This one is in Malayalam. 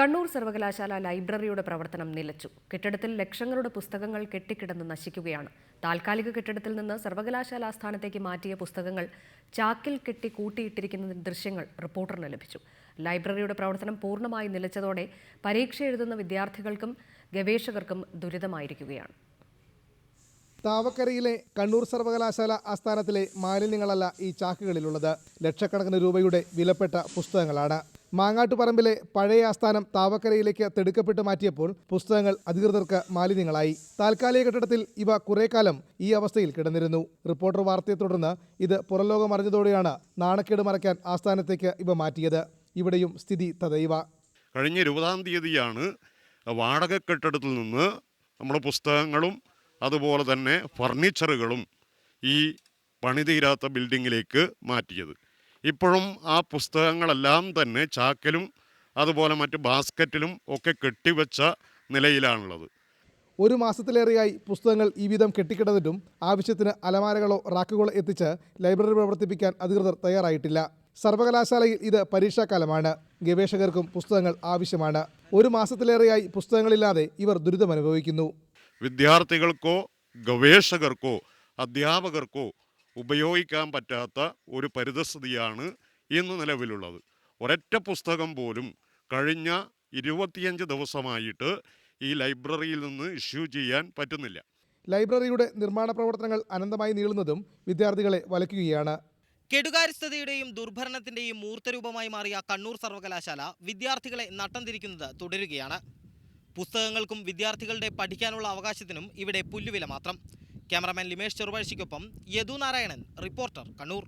കണ്ണൂർ സർവകലാശാല ലൈബ്രറിയുടെ പ്രവർത്തനം നിലച്ചു. കെട്ടിടത്തിൽ ലക്ഷങ്ങളുടെ പുസ്തകങ്ങൾ കെട്ടിക്കിടന്ന് നശിക്കുകയാണ്. താൽക്കാലിക കെട്ടിടത്തിൽ നിന്ന് സർവകലാശാല ആസ്ഥാനത്തേക്ക് മാറ്റിയ പുസ്തകങ്ങൾ ചാക്കിൽ കെട്ടി കൂട്ടിയിട്ടിരിക്കുന്ന ദൃശ്യങ്ങൾ റിപ്പോർട്ടറിന് ലഭിച്ചു. ലൈബ്രറിയുടെ പ്രവർത്തനം പൂർണ്ണമായി നിലച്ചതോടെ പരീക്ഷ എഴുതുന്ന വിദ്യാർത്ഥികൾക്കും ഗവേഷകർക്കും ദുരിതമായിരിക്കുകയാണ്. താവക്കരയിലെ കണ്ണൂർ സർവകലാശാല ആസ്ഥാനത്തിലെ മാലിന്യങ്ങളല്ല ഈ ചാക്കുകളിലുള്ളത്. ലക്ഷക്കണക്കിന് രൂപയുടെ വിലപ്പെട്ട പുസ്തകങ്ങളാണ്. മാങ്ങാട്ടുപറമ്പിലെ പഴയ ആസ്ഥാനം താവക്കരയിലേക്ക് തെടുക്കപ്പെട്ട് മാറ്റിയപ്പോൾ പുസ്തകങ്ങൾ അധികൃതർക്ക് മാലിന്യങ്ങളായി. താൽക്കാലിക കെട്ടിടത്തിൽ ഇവ കുറെ കാലം ഈ അവസ്ഥയിൽ കിടന്നിരുന്നു. റിപ്പോർട്ടർ വാർത്തയെ തുടർന്ന് ഇത് പുറംലോകം അറിഞ്ഞതോടെയാണ് നാണക്കേട് മറയ്ക്കാൻ ആസ്ഥാനത്തേക്ക് ഇവ മാറ്റിയത്. ഇവിടെയും സ്ഥിതി തദൈവ. കഴിഞ്ഞ 20-ാം തീയതിയാണ് വാടക കെട്ടിടത്തിൽ നിന്ന് നമ്മുടെ പുസ്തകങ്ങളും അതുപോലെ തന്നെ ഫർണിച്ചറുകളും ഈ പണിതീരാത്ത ബിൽഡിങ്ങിലേക്ക് മാറ്റിയത്. ഇപ്പോഴും ആ പുസ്തകങ്ങളെല്ലാം തന്നെ ചാക്കിലും അതുപോലെ മറ്റ് ബാസ്ക്കറ്റിലും ഒക്കെ കെട്ടിവെച്ച നിലയിലാണുള്ളത്. ഒരു മാസത്തിലേറെയായി പുസ്തകങ്ങൾ ഈ വിധം കെട്ടിക്കിടന്നിട്ടും ആവശ്യത്തിന് അലമാരകളോ റാക്കുകളോ എത്തിച്ച് ലൈബ്രറി പ്രവർത്തിപ്പിക്കാൻ അധികൃതർ തയ്യാറായിട്ടില്ല. സർവകലാശാലയിൽ ഇത് പരീക്ഷാകാലമാണ്. ഗവേഷകർക്കും പുസ്തകങ്ങൾ ആവശ്യമാണ്. ഒരു മാസത്തിലേറെയായി പുസ്തകങ്ങളില്ലാതെ ഇവർ ദുരിതമനുഭവിക്കുന്നു. വിദ്യാർത്ഥികൾക്കോ ഗവേഷകർക്കോ അധ്യാപകർക്കോ ഉപയോഗിക്കാൻ പറ്റാത്ത ഒരു പരിതസ്ഥിതിയാണ് ഇന്ന് നിലവിലുള്ളത്. ഒരൊറ്റ പുസ്തകം പോലും കഴിഞ്ഞ 25 ദിവസമായിട്ട് ഈ ലൈബ്രറിയിൽ നിന്ന് ഇഷ്യൂ ചെയ്യാൻ പറ്റുന്നില്ല. ലൈബ്രറിയുടെ നിർമ്മാണ പ്രവർത്തനങ്ങൾ അനന്തമായി നീളുന്നതും വിദ്യാർത്ഥികളെ വലയ്ക്കുകയാണ്. കെടുകാര്യസ്ഥതയുടെയും ദുർഭരണത്തിന്റെയും മൂർത്തരൂപമായി മാറിയ കണ്ണൂർ സർവകലാശാല വിദ്യാർത്ഥികളെ നട്ടം തിരിക്കുന്നത് തുടരുകയാണ്. പുസ്തകങ്ങൾക്കും വിദ്യാർത്ഥികളുടെ പഠിക്കാനുള്ള അവകാശത്തിനും ഇവിടെ പുല്ലുവില മാത്രം. ക്യാമറാമാൻ ലിമേഷ് ചെറുപഴശ്ശിക്കൊപ്പം യദു നാരായണൻ, റിപ്പോർട്ടർ, കണ്ണൂർ.